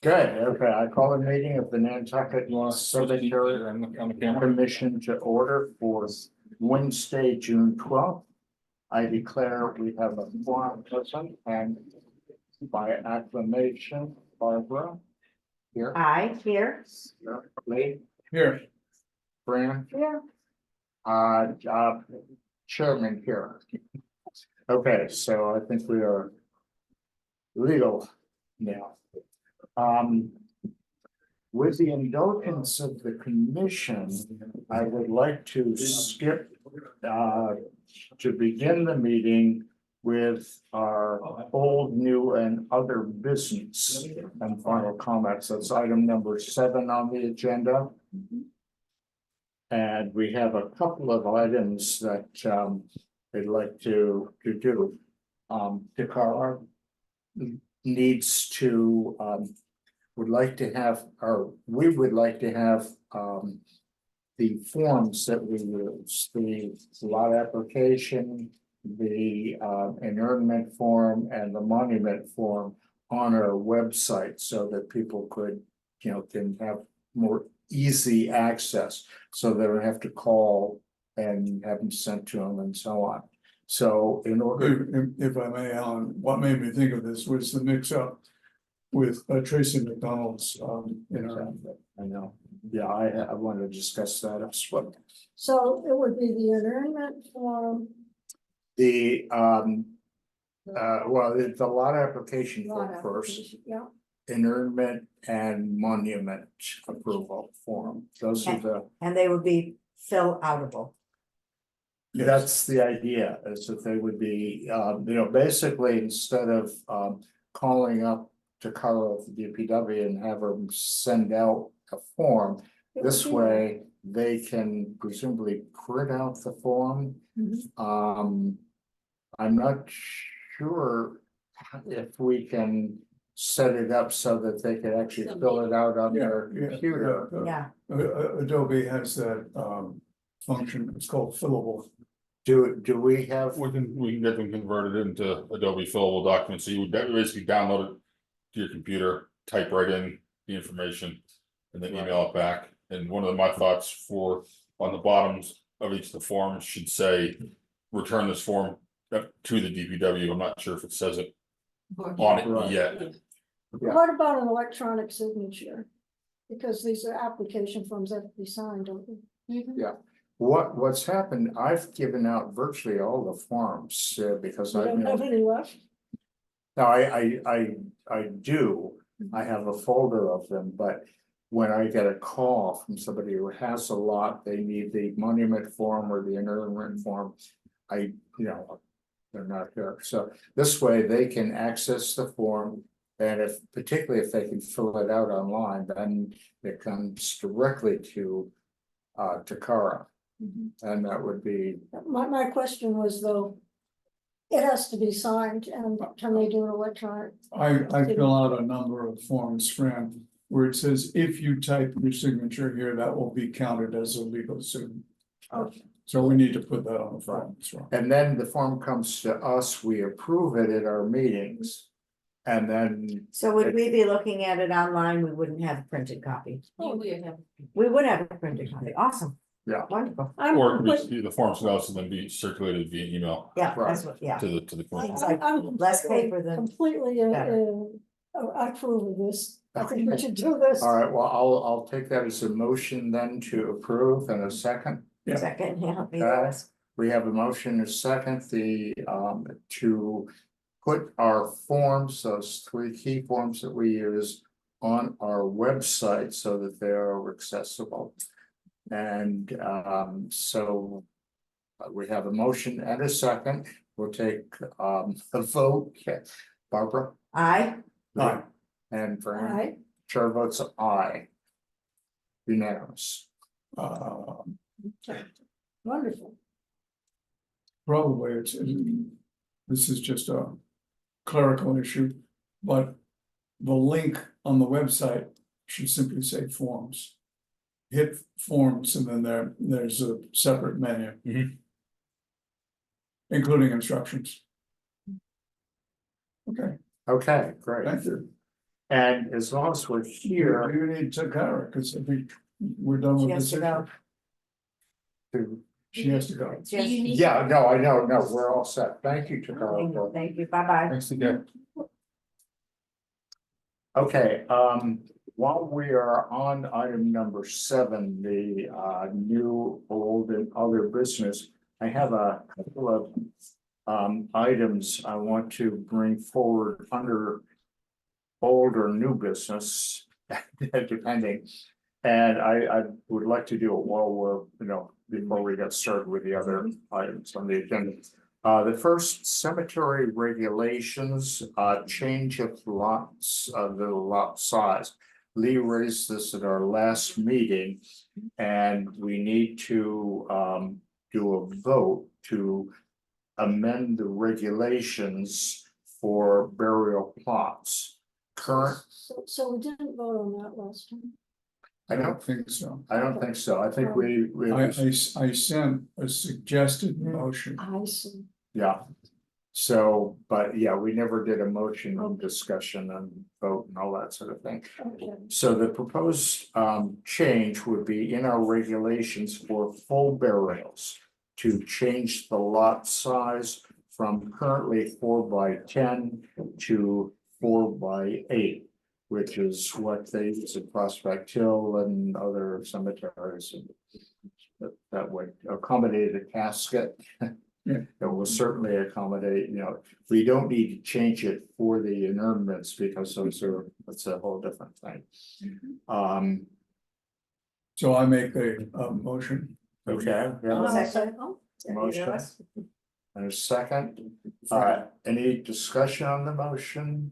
Good, okay, I call a meeting of the Nantucket Cemetery Commission to order for Wednesday, June 12th. I declare we have a quorum present and by acclamation, Barbara. Here. Aye, here. Lee. Here. Fran. Here. Chairman here. Okay, so I think we are legal now. With the indulgence of the commission, I would like to skip to begin the meeting with our old, new, and other business and final comments. That's item number 7 on the agenda. And we have a couple of items that I'd like to do. Dakar needs to would like to have, or we would like to have the forms that we use, the lot application, the inurnment form, and the monument form on our website so that people could, can have more easy access, so they don't have to call and have them sent to them and so on. So in order, If I may, Alan, what made me think of this was the mix up with Tracy McDonald's, I know, yeah, I want to discuss that as well. So it would be the inurnment form. The the lot application form first, Yeah, inurnment and monument approval form. Those are the, And they would be fill outable. that's the idea, is that they would be, basically instead of calling up to Carl at the DPW and have them send out a form. This way, they can presumably print out the form. I'm not sure if we can set it up so that they can actually fill it out on their computer. Yeah, Adobe has that function, it's called fillable. Do we have? We can get them converted into Adobe fillable documents, so you would basically download it to your computer, type right in the information, and then email it back. And one of my thoughts for on the bottoms of each of the forms should say, return this form to the DPW. I'm not sure if it says it on it yet. Yeah. What about an electronic signature? Because these are application forms that have to be signed, don't they? Yeah. What's happened, I've given out virtually all the forms because You I don't have any left? no, I do. I have a folder of them, but when I get a call from somebody who has a lot, they need the monument form or the inurnment form. They're not here. So this way they can access the form. And particularly if they can fill it out online, then it comes directly to Takara. And that would be, My question was though, it has to be signed, and can they do an electronic? I fill out a number of forms, Fran, where it says, if you type your signature here, that will be counted as a legal signature. Okay. So we need to put that on the form, that's right. and then the form comes to us, we approve it at our meetings. And then, so would we be looking at it online? We wouldn't have a printed copy. Oh, We would have a printed copy. Awesome. Yeah. Wonderful. Or the forms could also then be circulated via email Yeah, Right. that's what, yeah. to the commission. It's like less paper than. Completely, I approve of this. I think we should do this. all right, well, I'll take that as a motion then to approve and a second. Yeah. Second, yeah. be Okay. less. We have a motion, a second, to put our forms, those 3 key forms that we use on our website so that they are accessible. And so we have a motion and a second. We'll take a vote. Barbara? Aye. Aye. And All Fran? right, Chair votes aye. Unanimous. wonderful. Probably this is just a clerical issue, but the link on the website should simply say forms. Hit forms and then there's a separate menu. Including instructions. Okay, Okay, great. thank you. And as long as we're Here, here you need Takara, because I think we're done She with has this to go. issue. to, She has to go. She has- yeah, no, I know, no, we're all set. Thank you, Takara. Thank you, bye-bye. Thanks again. Okay, while we are on item number 7, the new, old and other business, I have a couple of items I want to bring forward under old or new business, depending. And I would like to do it while we're, before we get started with the other items on the agenda. The first, cemetery regulations, change of lots, the lot size. Lee raised this at our last meeting, and we need to do a vote to amend the regulations for burial plots. Current, So we didn't vote on that last time. I don't, think so. I don't think so. I think we, I sent a suggested motion. I see. yeah. So, but yeah, we never did a motion and discussion and vote and all that sort of thing. Okay. So the proposed change would be in our regulations for full burials to change the lot size from currently 4x10 to 4x8, which is what they use at Prospect Hill and other cemeteries. That would accommodate a casket. Yeah. It will certainly accommodate, we don't need to change it for the inurnments because that's a whole different thing. So I make a motion. Okay, yeah, I'll I'll second. motion and a second. Any discussion on the motion?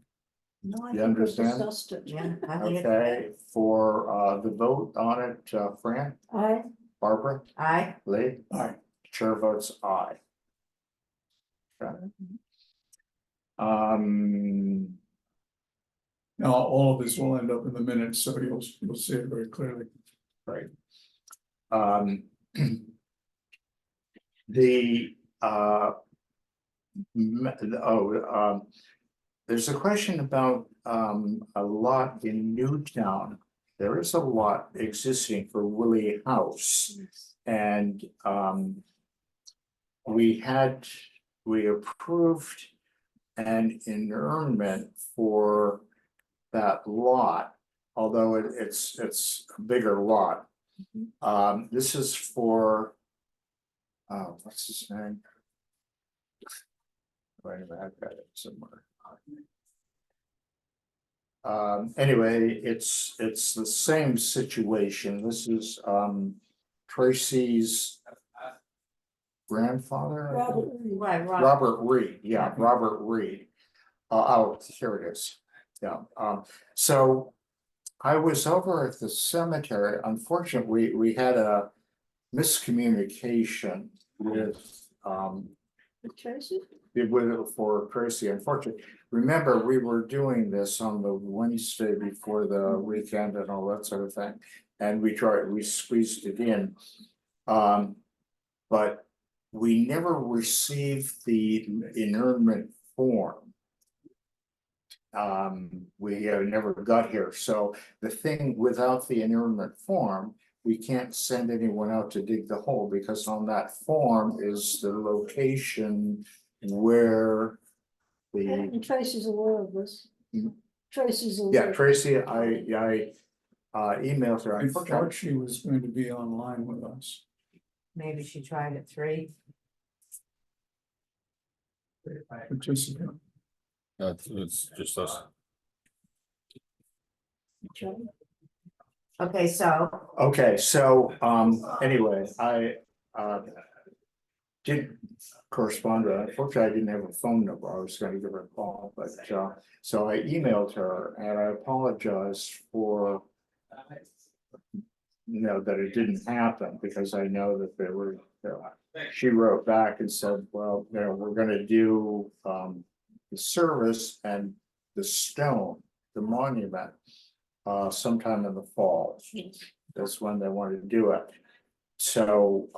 No, I You think we understand? discussed it. Yeah. I think it's Okay, for the vote on it, Fran, I, Barbara, Aye. Lee, Aye. chair votes aye. Okay. Now, all of this will end up in the minutes, so you'll see it very clearly. Right. The there's a question about a lot in Newtown. There is a lot existing for Willie House, and we approved an inurnment for that lot, although it's a bigger lot. This is for what's his name? Wait a minute, I've got it somewhere. Anyway, it's the same situation. This is Tracy's grandfather. I think? Robert Reed. Right, right. Robert Reed, yeah, Robert Reed. Oh, here it is. Yeah, so I was over at the cemetery. Unfortunately, we had a miscommunication with Tracy? for Tracy. Unfortunately, remember, we were doing this on the Wednesday before the weekend and all that sort of thing. And we squeezed it in. But we never received the inurnment form. We never got here. So the thing, without the inurnment form, we can't send anyone out to dig the hole, because on that form is the location where the, And Tracy's aware of this. Hmm. Tracy's aware. yeah, Tracy, I emailed her. I thought she was going to be online with us. Maybe she tried at 3. Participant. It's just us. Okay, so Okay, so anyway, I did correspond with her. Unfortunately, I didn't have a phone number. I was gonna give her a call, but so I emailed her and I apologized for that it didn't happen, because I know that there were, she wrote back and said, well, we're gonna do the service and the stone, the monument, sometime in the fall. That's when they wanted to do it. So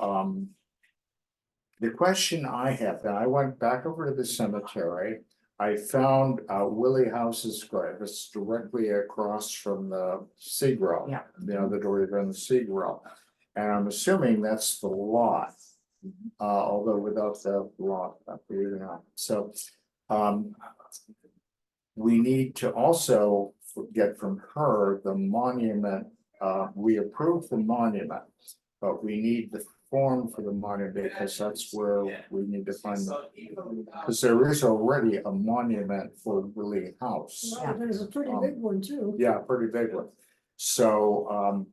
the question I have, and I went back over to the cemetery, I found Willie House's grave. It's directly across from the sea grill. Yeah. You know, the door on the sea grill. And I'm assuming that's the lot. Although without the lot, believe it or not. So, we need to also get from her the monument. We approved the monument, but we need the form for the monument because that's where we need to find them. Because there is already a monument for Willie House. Well, there's a pretty big one too. Yeah, pretty big one. So,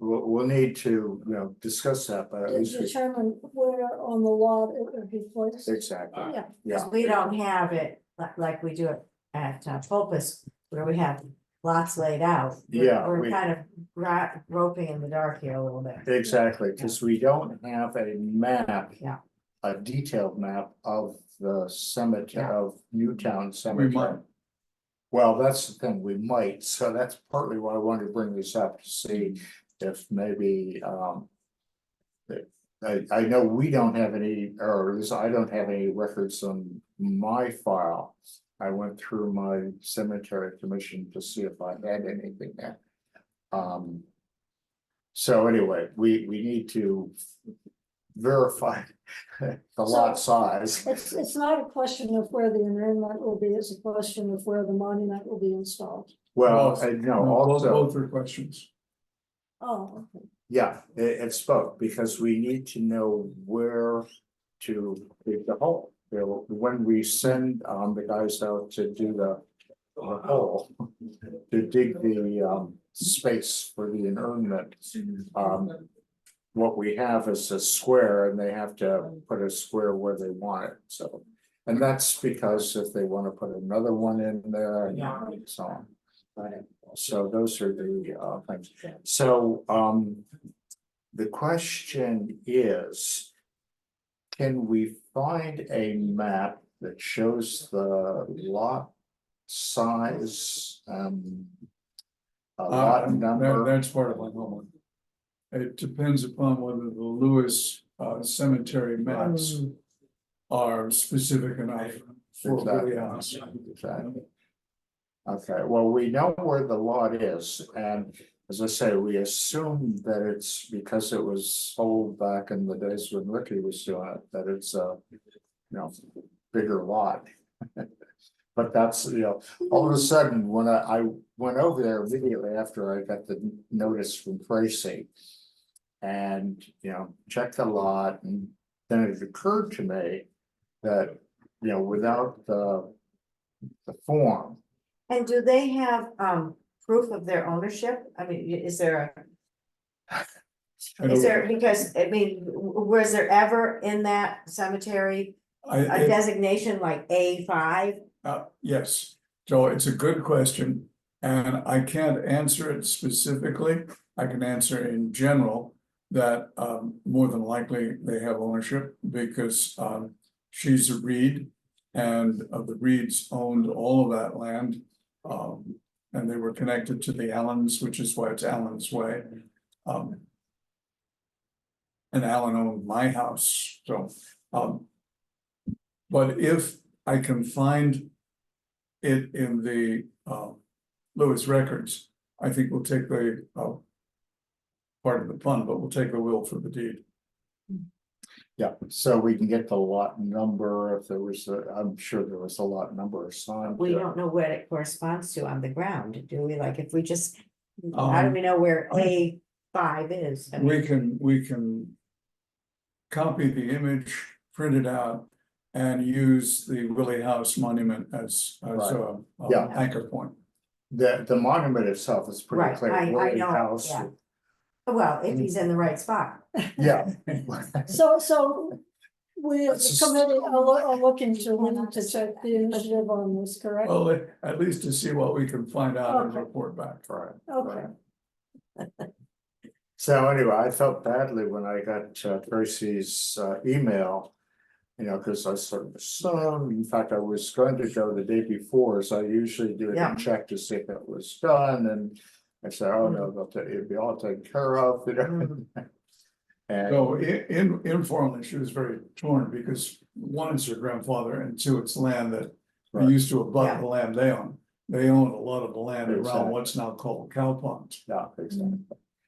we'll need to, discuss that, but at least we. Determine where on the lot it would be placed. Exactly, Yeah, yeah, Cause we don't have it like we do at Focus, where we have lots laid out. Yeah, We're we- kind of roping in the dark here a little bit. exactly, because we don't have a map. Yeah. A detailed map of the cemetery Yeah. of Newtown We Cemetery. might, Well, that's the thing, we might, so that's partly why I wanted to bring this up to see if maybe, I know we don't have any, or at least I don't have any records on my file. I went through my cemetery commission to see if I had anything there. So anyway, we need to verify the lot size. it's not a question of where the inurnment will be, it's a question of where the monument will be installed. Well, no, no, both also, are questions. Oh, okay. yeah, it's both, because we need to know where to dig the hole. When we send the guys out to do the hole, to dig the space for the inurnment. What we have is a square and they have to put a square where they want it, so. And that's because if they want to put another one in there and so on. So those are the things. So the question is, can we find a map that shows the lot size, a lot number? That's part of my homework. It depends upon whether the Lewis cemetery maps are specific enough for Willie House. Exactly. Okay, well, we know where the lot is, and as I say, we assume that it's because it was sold back in the days when Ricky was doing it, that it's a, bigger lot. But that's, all of a sudden, when I went over there immediately after I got the notice from Tracy. And, checked the lot, and then it occurred to me that, without the form. And do they have proof of their ownership? I mean, is there because, was there ever in that cemetery a designation like A5? Yes, so it's a good question, and I can't answer it specifically. I can answer in general that more than likely they have ownership because she's a Reed, and the Reeds owned all of that land. And they were connected to the Allens, which is why it's Allen's Way. And Allen owned my house, so but if I can find it in the Lewis records, I think we'll take the part of the pun, but we'll take the will for the deed. Yeah, so we can get the lot number if there was, I'm sure there was a lot number assigned. We don't know what it corresponds to on the ground, do we? Like, if we just, how do we know where A5 is? I mean, We can copy the image, print it out, and use the Willie House monument as a Yeah. anchor point. The monument itself is pretty Right, clear. I Willie know, House. yeah. Well, if he's in the right spot. Yeah. So we, as That's a just- committee, are looking to check the initiative on this, correct? Well, at least to see what we can find out and Okay. report back. Right. Okay. So anyway, I felt badly when I got Tracy's email. Because I sort of assumed, in fact, I was going to go the day before, as I usually do, Yeah. and check to see if it was done, and I said, oh no, it'll be all taken care of, And So informally, she was very torn because one, it's her grandfather, and two, it's land that They used to abut Yeah. the land they own. They own a lot of the land around Exactly. what's now called Cow Ponds. Yeah, exactly.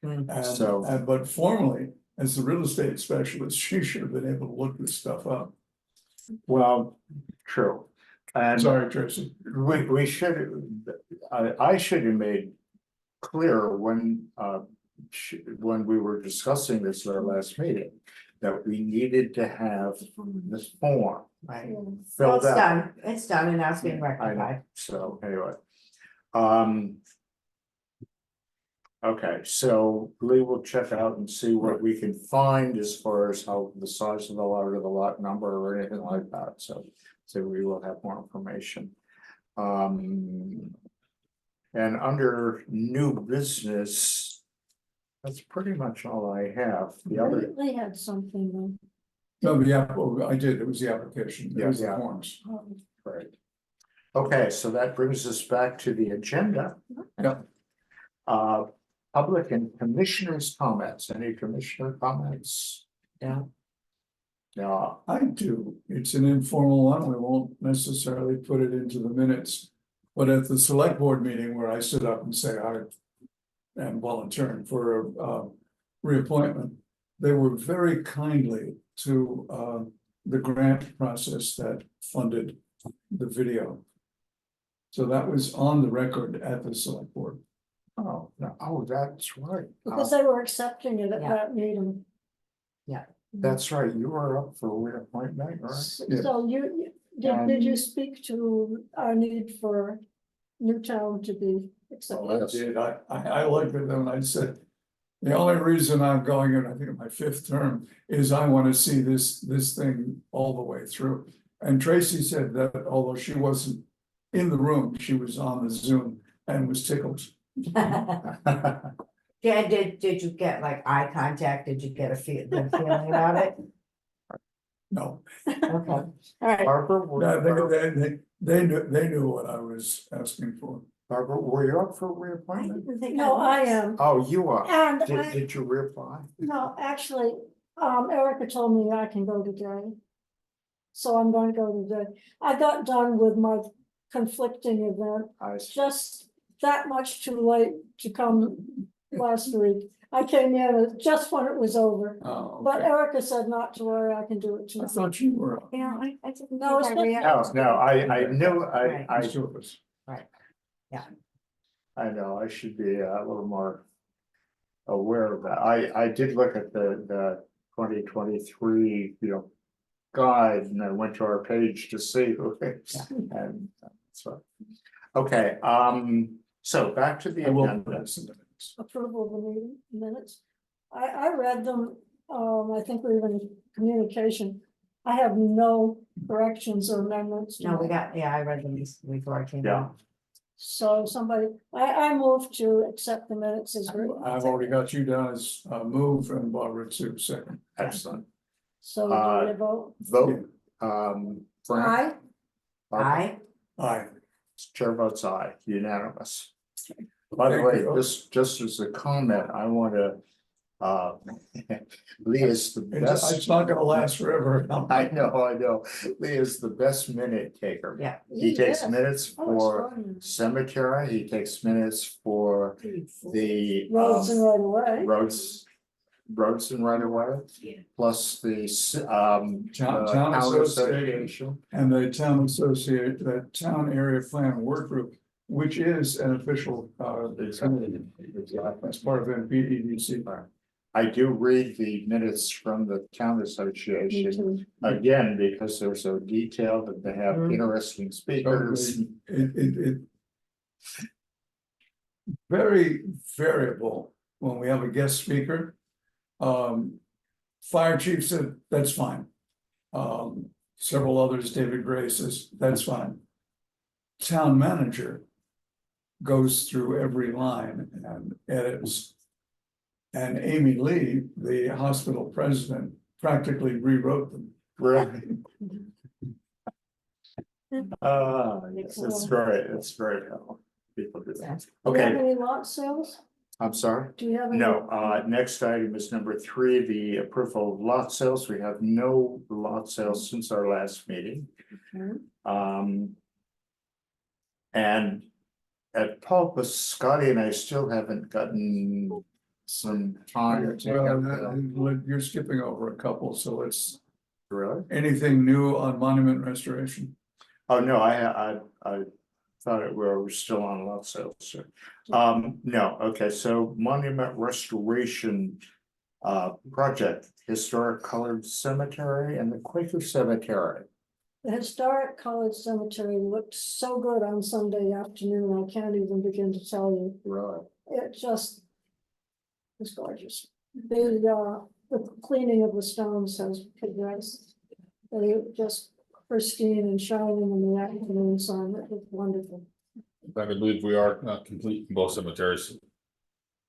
And, but formerly, as the real estate specialist, she should have been able to look this stuff up. Well, true. And Sorry, Tracy. we should, I should have made clear when we were discussing this at our last meeting, that we needed to have this form Right. Yeah. Well, filled it's out. done, it's done and now it's being I know, rectified. so anyway. Okay, so Lee will check out and see what we can find as far as how the size of the lot or the lot number or anything like that, so we will have more information. And under new business, that's pretty much all I have. The other, They had something, No, but yeah, well, I did, it was the application, it was the Yeah. forms. right. Okay, so that brings us back to the agenda. Yeah. Public and commissioners' comments, any commissioner comments? Yeah. Yeah, I do, it's an informal one, we won't necessarily put it into the minutes. But at the select board meeting where I stood up and say I am volunteering for a reappointment, they were very kindly to the grant process that funded the video. So that was on the record at the select board. oh, no, oh, that's right. because they were accepting it at Yeah. that meeting. That's right, you were up for reappointment, right? So did you speak to our need for Newtown to be accepted? Yes. Did I looked at them and I said, the only reason I'm going in, I think in my 5th term, is I want to see this thing all the way through. And Tracy said that although she wasn't in the room, she was on the Zoom and was tickled. Yeah, did you get like eye contact? Did you get a good feeling about it? No, Okay, All right, Barbara, they knew what I was asking for. Barbara, were you up for I reappointment? didn't think. no, I was. am, Oh, you are. and Did you reapply? no, actually, Erica told me I can go today. So I'm going to go today. I got done with my conflicting event, I see. just that much too late to come last week. I came in just when it was over, Oh, but okay. Erica said not to worry, I can do it I tonight. thought you were. You know, I didn't No, think it's I just- No, I knew, Right. I There's 2 of us. I know, I should be a little more aware of that. I did look at the 2023, guide, and I went to our page to see who it, and so. Okay, so back to the I will agenda. put this in the minutes. Approval of the meeting minutes. I read them, I think we were in communication. I have no corrections or amendments. to No, we that. got, yeah, I read them before I came Yeah. out. So somebody, I moved to accept the minutes as written. I've already got you down as move and Barbara to second. Excellent. So do we vote? Vote, Frank? Aye. Barbara? I, Aye. Chair votes aye, unanimous. By the Thank way, you. just as a comment, I want to, Lee is the It's best. not gonna last forever. I know, Lee is the best minute taker. yeah. He takes Yes. minutes Oh, for extraordinary. cemetery, he takes minutes for the Roads and right away. roads and right away, plus the Town association. And the town area plan work group, which is an official Exactly. as part of NPEDC. I do read the minutes from the town Me association too. again, because they're so detailed and they have Mhm. interesting speakers. It very variable when we have a guest speaker. Fire chief said, that's fine. Several others, David Gray says, that's fine. Town manager goes through every line and edits. And Amy Lee, the hospital president, practically rewrote them. Really? It's great how people do that. Do you have Okay, any lot sales? I'm sorry. Do you have any? No, next item is number 3, the approval of lot sales. We have no lot sales since our last meeting. Okay. And at Pulpus, Scotty and I still haven't gotten some time to Well, have the, you're skipping over a couple, so it's really? anything new on monument restoration? Oh, no, I thought we were still on lot sales, so. No, okay, so monument restoration project, historic colored cemetery and the Quaker cemetery. The historic college cemetery looked so good on Sunday afternoon, I can't even begin to tell you. Right. It just is gorgeous. The cleaning of the stones has progressed. They just pristine and shining in the afternoon sun. It was wonderful. I believe we are complete in both cemeteries.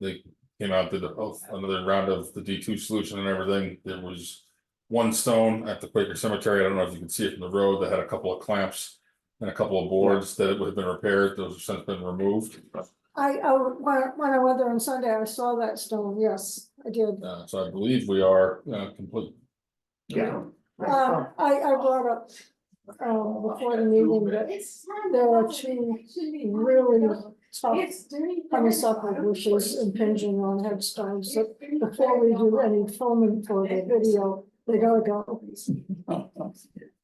They came out, did another round of the D2 solution and everything. There was one stone at the Quaker Cemetery. I don't know if you can see it from the road that had a couple of clamps and a couple of boards that would have been repaired. Those have since been removed. When I went there on Sunday, I saw that stone. Yes, I did. So I believe we are complete. Yeah. I brought up before the meeting that there are two really tough honeysuckle bushes impinging on headstones, that before we do any filming for the video, they gotta go.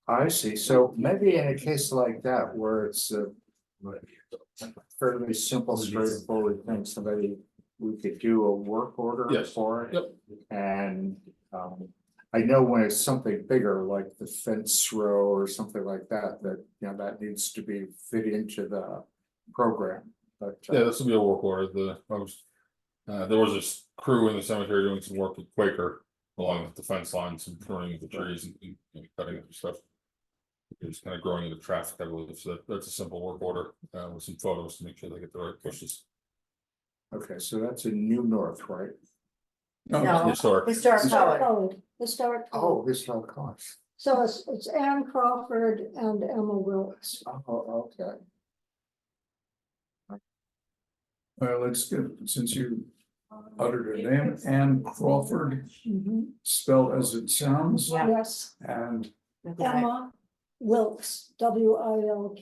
I see, so maybe in a case like that where it's a fairly simple, straightforward thing, we could do a work order Yes. for it. Yep. And I know when it's something bigger, like the fence row or something like that, that needs to be fit into the program, but. Yeah, this will be a work order. There was this crew in the cemetery doing some work with Quaker along with the fence lines and pruning the trees and cutting up stuff. It's kind of growing into traffic, I believe, so that's a simple work order with some photos to make sure they get the right pushes. Okay, so that's in New North, right? No. Historic. Historic color. Historic. Oh, this all costs. So it's Ann Crawford and Emma Wilkes. Oh, okay. Well, let's get, since you uttered a name, Ann Crawford, spelled as it sounds, Yeah. Yes, and Emma Wilkes, Wilkes.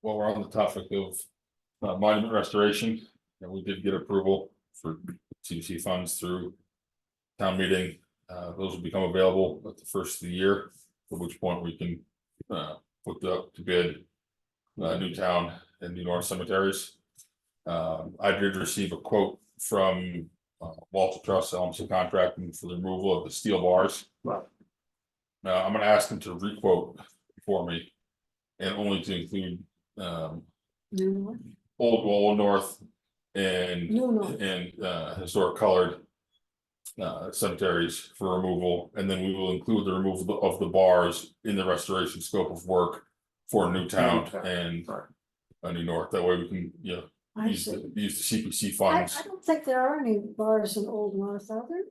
While we're on the topic of monument restoration, we did get approval for CDC funds through town meeting. Those will become available at the first of the year, at which point we can put up to bid Newtown and New North cemeteries. I did receive a quote from Walter Truss, Elmson Contracting, for the removal of the steel bars. Right. I'm gonna ask him to requote for me and only to include Old North and New North. historic colored cemeteries for removal, and then we will include the removal of the bars in the restoration scope of work for Newtown and New North. That way we can, I use see. the CPC I funds. don't think there are any bars in Old North, are there?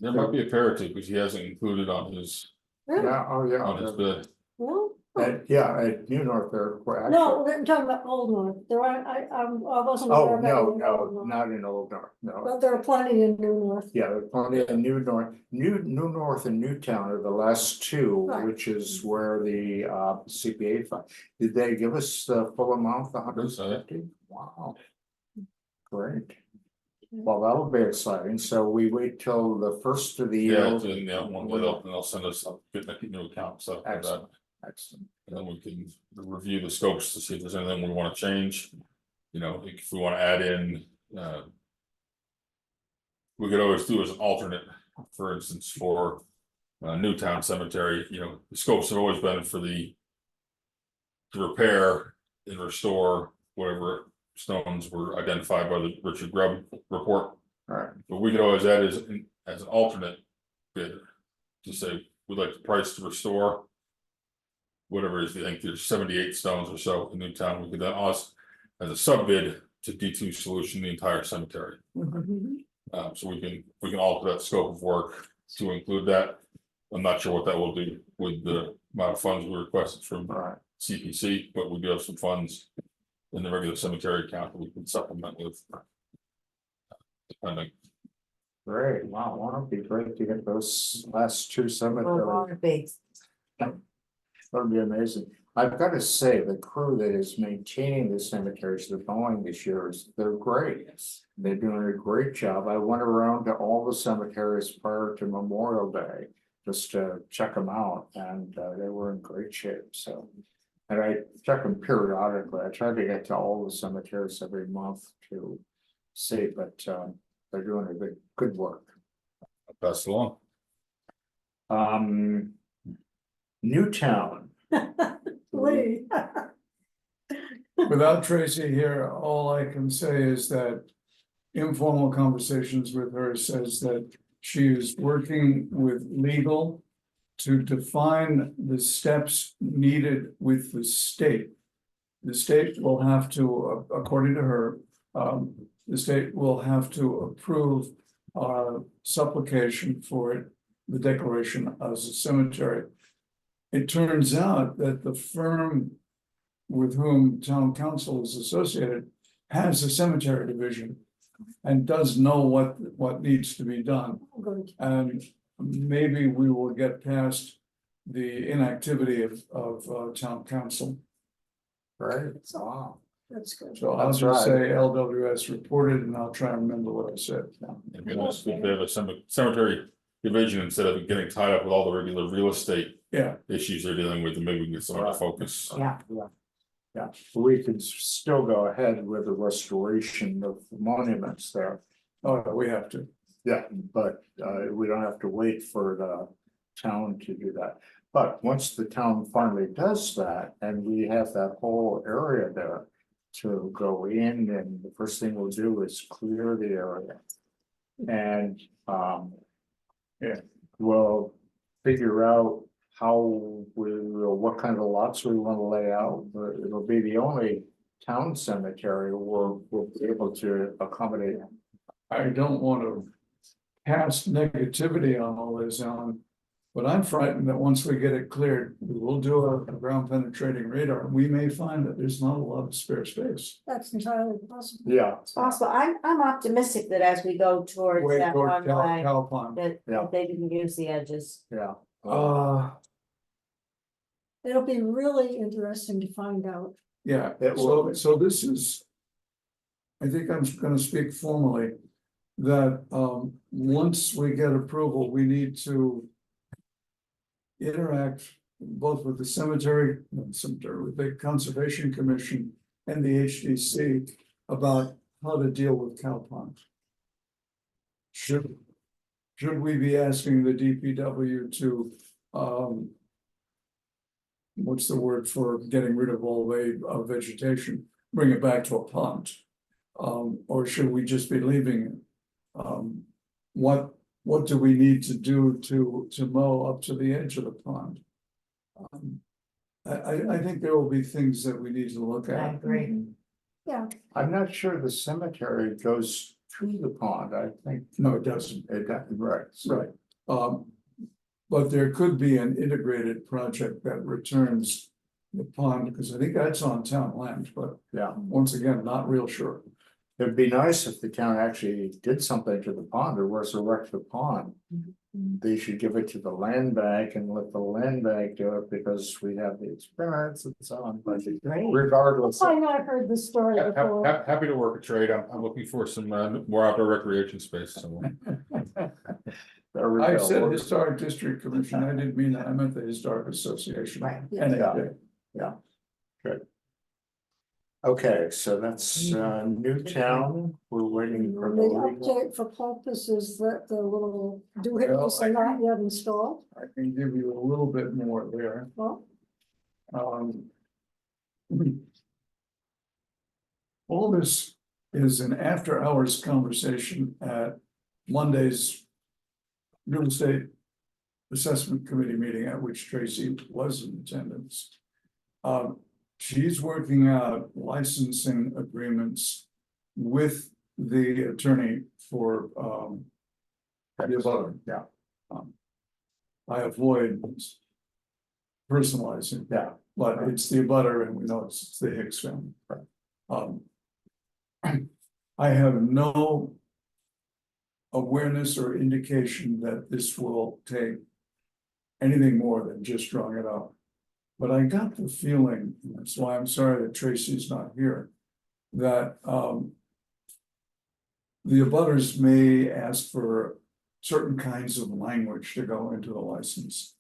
There might be a pair or two, because he hasn't included on his Really? Yeah, oh, yeah. on his bid. No? Yeah, at New North there. No, I'm talking about Old North. There are, I wasn't. aware Oh, of any no, in no, Old North. not in Old North, no. But there are plenty in New North. Yeah, there's plenty in New North, New North and Newtown are the last two, Right. which is where the CPA fund. Did they give us the full amount, the $150? Wow. Great. Well, that'll be exciting. So we wait till the first of the year. One way they'll send us a new account, stuff like that. Excellent. Excellent. And then we can review the scopes to see if there's anything we want to change. If we want to add in, we could always do as an alternate, for instance, for Newtown Cemetery, the scopes have always been for to repair and restore whatever stones were identified by the Richard Grubb report. All right. But we could always add as an alternate bid to say, we'd like the price to restore whatever it is, I think there's 78 stones or so in Newtown. We could then ask as a sub bid to D2 solution the entire cemetery. So we can alter that scope of work to include that. I'm not sure what that will do with the amount of funds we requested from CPC, but we do have some funds in the regular cemetery account that we can supplement with. Depending. Great, wow, won't it be great to get those last two cemeteries? Well, big. that'd be amazing. I've got to say, the crew that is maintaining the cemeteries, they're going this year, they're great. They're doing a great job. I went around to all the cemeteries prior to Memorial Day just to check them out, and they were in great shape, so. And I check them periodically. I try to get to all the cemeteries every month to see, but they're doing a good work. I'll pass it along. Newtown. Lee. Without Tracy here, all I can say is that informal conversations with her says that she is working with legal to define the steps needed with the state. The state will have to, according to her, the state will have to approve our supplication for the declaration as a cemetery. It turns out that the firm with whom town council is associated has a cemetery division and does know what needs to be done. Good. And maybe we will get past the inactivity of town council. Right, wow. That's good. So I'll That's just right. say LWS reported and I'll try and remember what I said. And we have a cemetery division instead of getting tied up with all the regular real estate Yeah, issues they're dealing with, and maybe we can get someone to focus. Yeah, Yeah, we can still go ahead with the restoration of the monuments there. oh, we have to. Yeah, but we don't have to wait for the town to do that. But once the town finally does that, and we have that whole area there to go in, and the first thing we'll do is clear the area. And yeah, we'll figure out how what kind of lots we want to lay out, but it'll be the only town cemetery where we'll be able to accommodate. I don't want to cast negativity on all this, Alan. But I'm frightened that once we get it cleared, we will do a ground penetrating radar, and we may find that there's not a lot of spare space. That's entirely possible. Yeah, it's possible. I'm optimistic that as we go towards Way that toward one line, Cow Pond. that Yeah. they didn't use the edges. yeah. It'll be really interesting to find out. Yeah, It will so be. this is. I think I'm gonna speak formally, that once we get approval, we need to. Interact both with the cemetery, with the Conservation Commission and the HDC about how to deal with cow pond. Should we be asking the DPW to what's the word for getting rid of all the vegetation, bring it back to a pond? Or should we just be leaving it? What do we need to do to mow up to the edge of the pond? I think there will be things that we need to look I at. agree. Yeah, I'm not sure the cemetery goes to the pond, I think. No, it doesn't. It got, right, so, Right. But there could be an integrated project that returns the pond, because I think that's on town land, but yeah. once again, not real sure. It'd be nice if the town actually did something to the pond or resurrect the pond. They should give it to the land bank and let the land bank do it, because we have the experience and so on, but Great. regardless. I know, I've heard this story before. Happy to work a trade. I'm looking for some more outdoor recreation space somewhere. There we I go. said Historic District Commission, I didn't mean that, I meant the Historic Association. Right. NAJ. Okay, so that's Newtown, we're waiting for The the legal. update for Pulpus is that the little doohickeys are not yet installed. I can give you a little bit more there. Well, All this is an after-hours conversation at Monday's real estate assessment committee meeting, at which Tracy was in attendance. She's working out licensing agreements with the attorney for the abutter. Yeah. I avoid personalizing, Yeah, but it's the abutter and we know it's the Hicks family. I have no awareness or indication that this will take anything more than just drawing it up. But I got the feeling, and that's why I'm sorry that Tracy's not here, that the abutters may ask for certain kinds of language to go into the license.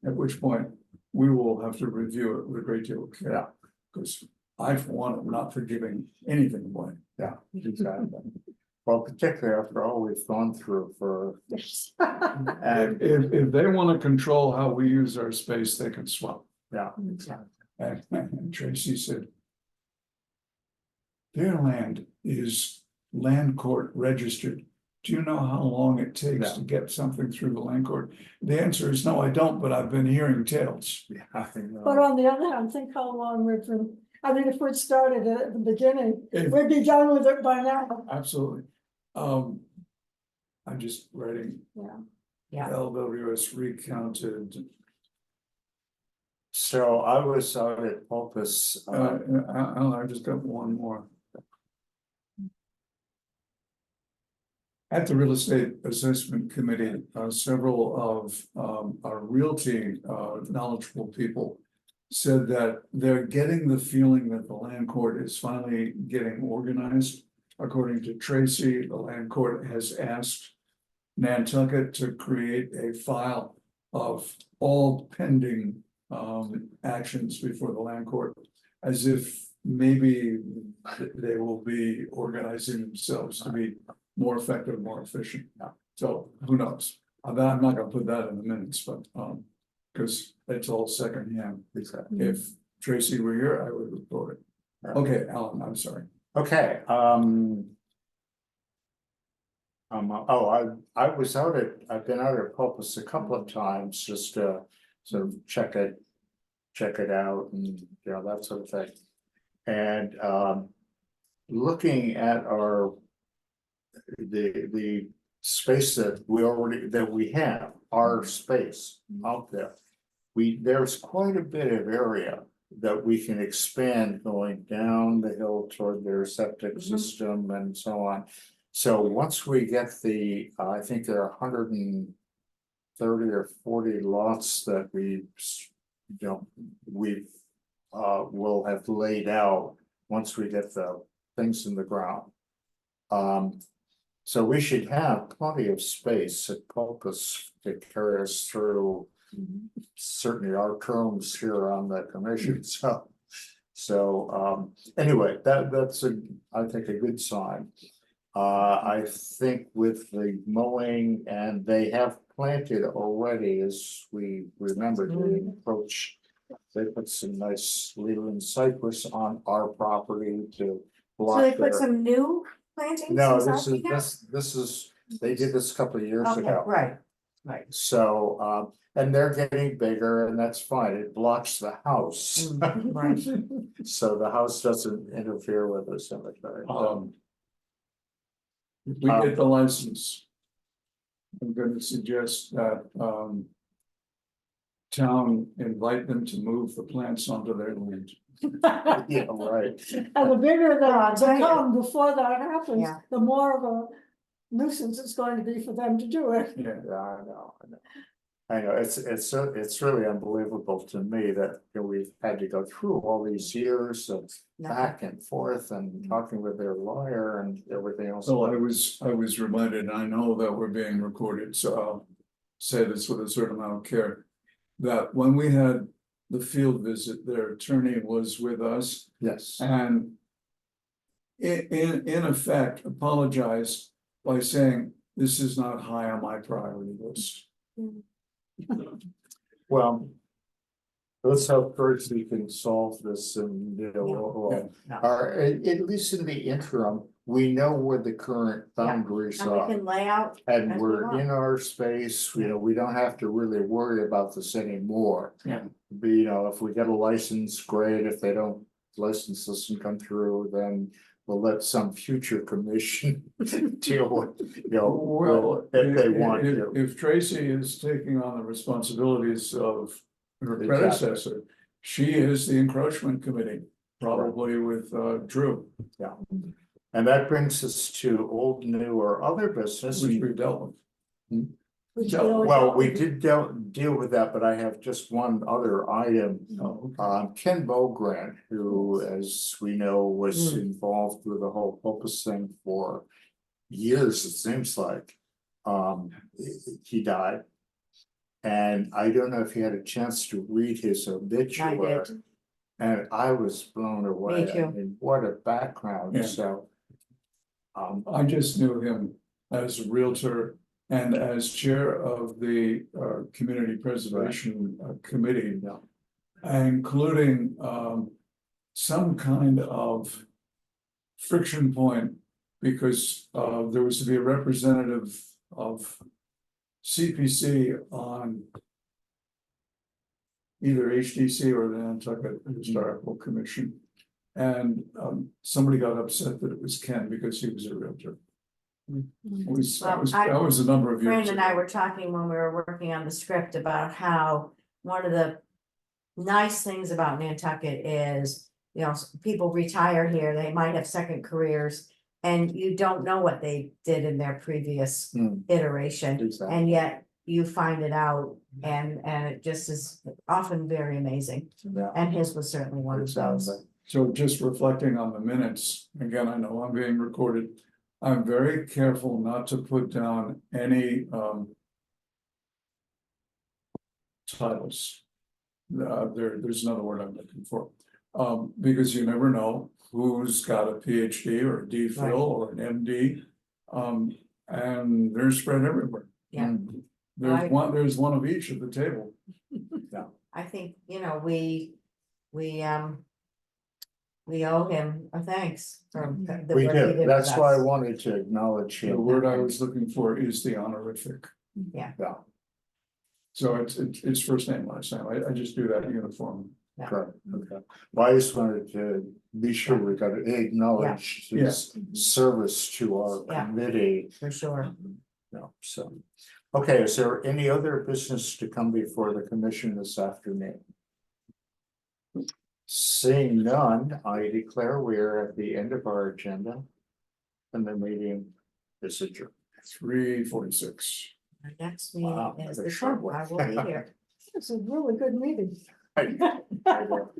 At which point, we will have to review it with a great deal of care. Because I, for one, am not forgiving anything away. Yeah, exactly. Well, particularly after all we've gone through for. And, If they want to control how we use our space, they can swap. yeah, exactly. And Tracy said. Their land is land court registered. Do you know how long it takes to get something through the land court? The answer is no, I don't, but I've been hearing tales. Yeah, I know. But on the other hand, think how long we've been, I mean, if we'd started at the beginning, If- we'd be done with it by now. Absolutely. I'm just writing Yeah. LWS recounted. So I was out at Pulpus, I just got one more. At the Real Estate Assessment Committee, several of our realty knowledgeable people said that they're getting the feeling that the land court is finally getting organized. According to Tracy, the land court has asked Nantucket to create a file of all pending actions before the land court, as if maybe they will be organizing themselves to be more effective, more efficient. So who knows? I'm not gonna put that in the minutes, but because it's all secondhand. exactly. If Tracy were here, I would report it. Okay, Alan, I'm sorry. Okay, I was out at, I've been out at Pulpus a couple of times just to sort of check it out and, you know, that sort of thing. And looking at the space that we have, our space out there. There's quite a bit of area that we can expand going down the hill toward their septic system and so on. So once we get I think there are 130 or 40 lots that will have laid out once we get the things in the ground. So we should have plenty of space at Pulpus to carry us through certainly our terms here on the commission. So anyway, that's I think a good sign. I think with the mowing, and they have planted already, as we remember the approach. They put some nice Leland cypress on our property to block. So they put some new plantings? No, inside this is, they did this a couple of years Okay, ago. right. So, and they're getting bigger, and that's fine, it blocks the house. Right. So the house doesn't interfere with the cemetery. If we get the license, I'm gonna suggest that town invite them to move the plants onto their land. Yeah, right. And the bigger I'll they tell you. become before that happens, Yeah. the more of a nuisance it's going to be for them to do it. Yeah. Yeah, I know, it's really unbelievable to me that, you know, we've had to go through all these years of back and forth and talking with their lawyer and everything else. So I was reminded, and I know that we're being recorded, so I'll say this with a certain amount of care. That when we had the field visit, their attorney was with us Yes, and in effect apologized by saying, this is not high on my priority list. well. Let's hope first we can solve this and, you know, or at least in the interim, we know where the current boundaries And we are. can lay out. And as we we're want. in our space, you know, we don't have to really worry about this anymore. Yeah. But, you know, if we get a license, great, if they don't, license doesn't come through, then we'll let some future commission deal with, you know, Well, if they want to. if Tracy is taking on the responsibilities of her Exactly. predecessor, she is the encroachment committee, probably with Drew, Yeah, and that brings us to old, new, or other business. which we've dealt with. Well, we did deal with that, but I have just one other item. Ken Bogrant, who, as we know, was involved with the whole Opus thing for years, it seems like. He died. And I don't know if you had a chance to read his obituary. I did. And I was blown away. Me too. I mean, what a background, Yeah. so. I just knew him as a Realtor and as chair of the Community Preservation Committee. Including some kind of friction point, because there was to be a representative of CPC on either HDC or the Nantucket Historical Commission. And somebody got upset that it was Ken because he was a Realtor. That was a number of years Fran and I ago. were talking when we were working on the script about how one of the nice things about Nantucket is, you know, people retire here, they might have second careers, and you don't know what they did in their previous iteration, Exactly. and yet you find it out, and it just is often very amazing. Yeah. And his was certainly one of those. So just reflecting on the minutes, again, I know I'm being recorded. I'm very careful not to put down any titles. There's another word I'm looking for. Because you never know who's got a PhD or a DPhil Right. or an MD. And they're spread everywhere. Yeah. There's one of each at the table. I think, you know, we owe him a thanks for the We work he did, did that's with why I us. wanted to acknowledge The him. word I was looking for is the honorific. Yeah, So it's first name, last name. I just do that uniformly. correct, okay. Well, I just wanted to be sure we got to acknowledge his service to our Yeah. committee. For sure. No, so, okay, is there any other business to come before the commission this afternoon? Seeing none, I declare we are at the end of our agenda. And the meeting is adjourned. 3:46. Our next Wow, meeting is that's a the short 10th. one. I will be here. It's a really good meeting. I will.